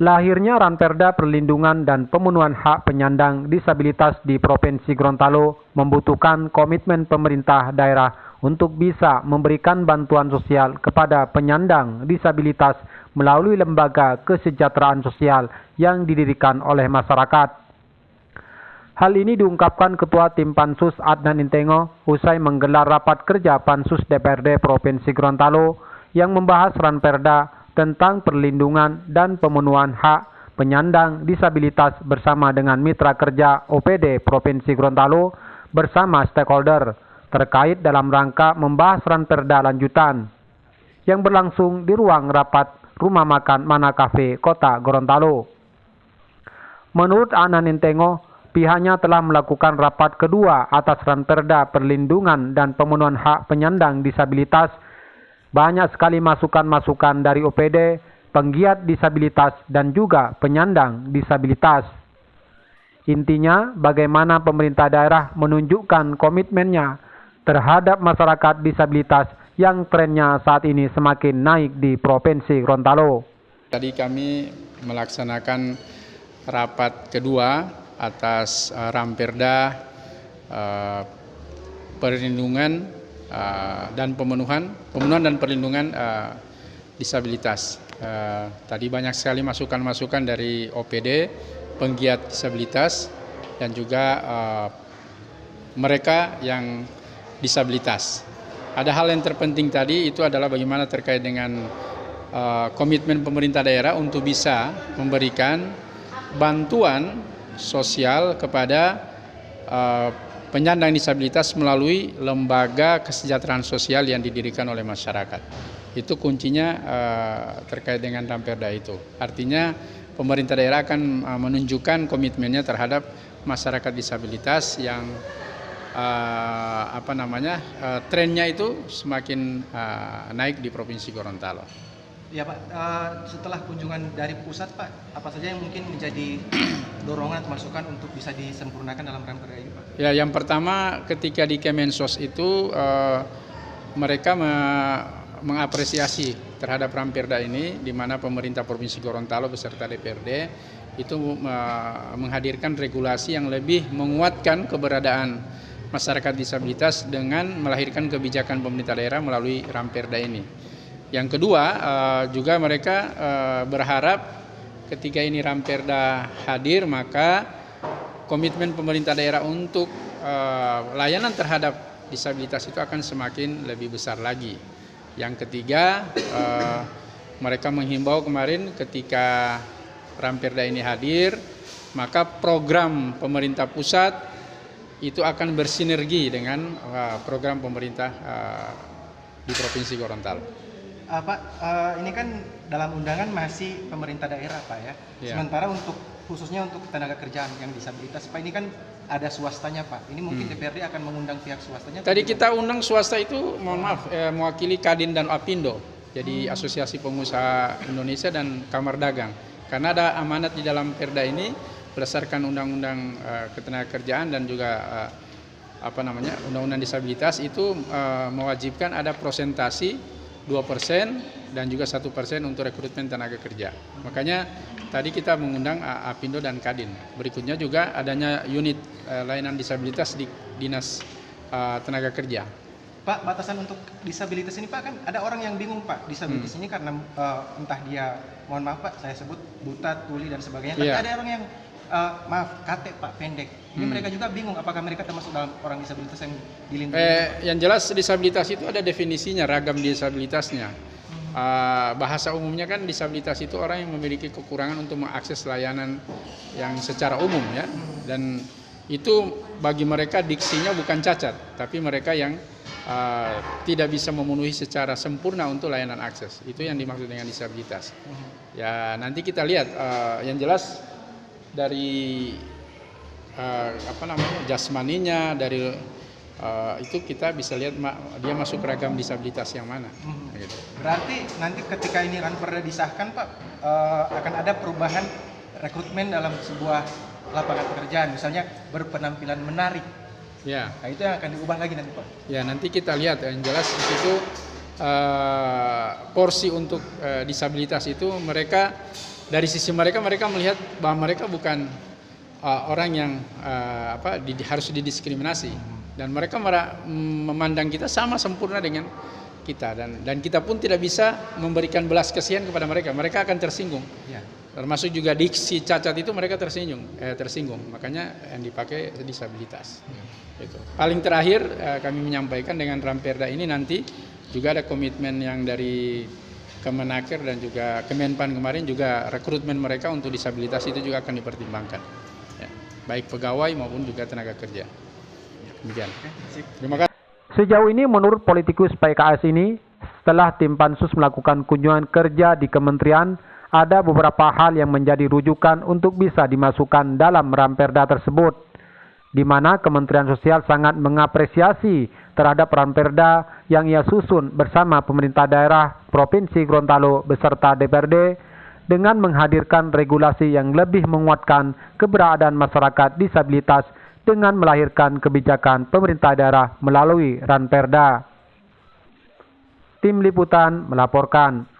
Lahirnya Ranperda Perlindungan dan Pemenuhan Hak Penyandang Disabilitas di Provinsi Gorontalo membutuhkan komitmen pemerintah daerah untuk bisa memberikan bantuan sosial kepada penyandang disabilitas melalui lembaga kesejahteraan sosial yang didirikan oleh masyarakat. Hal ini diungkapkan Ketua Tim Pansus Adnan Intengo usai menggelar rapat kerja Pansus DPRD Provinsi Gorontalo yang membahas Ranperda tentang perlindungan dan pemenuhan hak penyandang disabilitas bersama dengan mitra kerja OPD Provinsi Gorontalo bersama stakeholder terkait dalam rangka membahas Ranperda lanjutan yang berlangsung di ruang rapat Rumah Makan Mana Cafe, Kota Gorontalo. Menurut Adnan Intengo, pihaknya telah melakukan rapat kedua atas Ranperda Perlindungan dan Pemenuhan Hak Penyandang Disabilitas. Banyak sekali masukan-masukan dari OPD, penggiat disabilitas, dan juga penyandang disabilitas. Intinya, bagaimana pemerintah daerah menunjukkan komitmennya terhadap masyarakat disabilitas yang trennya saat ini semakin naik di Provinsi Gorontalo. Tadi kami melaksanakan rapat kedua atas Ranperda Perlindungan dan pemenuhan dan perlindungan disabilitas. Tadi banyak sekali masukan-masukan dari OPD, penggiat disabilitas, dan juga mereka yang disabilitas. Ada hal yang terpenting tadi itu adalah bagaimana terkait dengan komitmen pemerintah daerah untuk bisa memberikan bantuan sosial kepada penyandang disabilitas melalui lembaga kesejahteraan sosial yang didirikan oleh masyarakat. Itu kuncinya terkait dengan Ranperda itu. Artinya pemerintah daerah akan menunjukkan komitmennya terhadap masyarakat disabilitas yang trennya itu semakin naik di Provinsi Gorontalo. Ya Pak, setelah kunjungan dari pusat Pak, apa saja yang mungkin menjadi dorongan atau masukan untuk bisa disempurnakan dalam Ranperda ini Pak? Ya, yang pertama ketika di Kemensos itu mereka mengapresiasi terhadap Ranperda ini, di mana pemerintah Provinsi Gorontalo beserta DPRD itu menghadirkan regulasi yang lebih menguatkan keberadaan masyarakat disabilitas dengan melahirkan kebijakan pemerintah daerah melalui Ranperda ini. Yang kedua, juga mereka berharap ketika ini Ranperda hadir, maka komitmen pemerintah daerah untuk layanan terhadap disabilitas itu akan semakin lebih besar lagi. Yang ketiga, mereka menghimbau kemarin ketika Ranperda ini hadir, maka program pemerintah pusat itu akan bersinergi dengan program pemerintah di Provinsi Gorontalo. Pak, ini kan dalam undangan masih pemerintah daerah Pak ya. Sementara untuk khususnya untuk tenaga kerjaan yang disabilitas Pak, ini kan ada swastanya Pak. Ini mungkin DPRD akan mengundang pihak swastanya. Tadi kita undang swasta itu, mohon maaf, mewakili Kadin dan Apindo. Jadi Asosiasi Pengusaha Indonesia dan Kamar Dagang. Karena ada amanat di dalam Perda ini berdasarkan Undang-Undang Ketenagakerjaan dan juga Undang-Undang Disabilitas itu mewajibkan ada prosentasi 2% dan juga 1% untuk rekrutmen tenaga kerja. Makanya tadi kita mengundang Apindo dan Kadin. Berikutnya juga adanya unit layanan disabilitas di Dinas Tenaga Kerja. Pak, batasan untuk disabilitas ini Pak, kan ada orang yang bingung Pak, disabilitas ini karena entah dia, mohon maaf Pak, saya sebut buta, tuli dan sebagainya. Tapi ada orang yang KT Pak, pendek. Ini mereka juga bingung apakah mereka termasuk dalam orang disabilitas yang dilindungi. Yang jelas disabilitas itu ada definisinya, ragam disabilitasnya. Bahasa umumnya kan disabilitas itu orang yang memiliki kekurangan untuk mengakses layanan yang secara umum ya. Dan itu bagi mereka diksinya bukan cacat, tapi mereka yang tidak bisa memenuhi secara sempurna untuk layanan akses. Itu yang dimaksud dengan disabilitas. Ya nanti kita lihat yang jelas dari jasmaninya, dari itu kita bisa lihat dia masuk ragam disabilitas yang mana. Gitu. Berarti nanti ketika ini Ranperda disahkan Pak, akan ada perubahan rekrutmen dalam sebuah lapangan pekerjaan, misalnya berpenampilan menarik. Ya. Nah itu yang akan diubah lagi nanti Pak. Ya nanti kita lihat, yang jelas di situ porsi untuk disabilitas itu mereka dari sisi mereka melihat bahwa mereka bukan orang yang harus didiskriminasi, dan mereka memandang kita sama sempurna dengan kita, dan kita pun tidak bisa memberikan belas kasihan kepada mereka. Mereka akan tersinggung. Ya. Termasuk juga diksi cacat itu mereka tersinggung. Makanya yang dipakai disabilitas. Gitu. Paling terakhir kami menyampaikan dengan Ramperda ini nanti juga ada komitmen yang dari Kemenaker dan juga Kemenpan kemarin, juga rekrutmen mereka untuk disabilitas itu juga akan dipertimbangkan. Ya. Baik pegawai maupun juga tenaga kerja. Demikian. Terima kasih. Sejauh ini menurut politikus PKS ini, setelah tim Pansus melakukan kunjungan kerja di kementerian, ada beberapa hal yang menjadi rujukan untuk bisa dimasukkan dalam Ramperda tersebut, di mana Kementerian Sosial sangat mengapresiasi terhadap Ramperda yang ia susun bersama pemerintah daerah Provinsi Gorontalo beserta DPRD dengan menghadirkan regulasi yang lebih menguatkan keberadaan masyarakat disabilitas dengan melahirkan kebijakan pemerintah daerah melalui Ramperda. Tim Liputan melaporkan.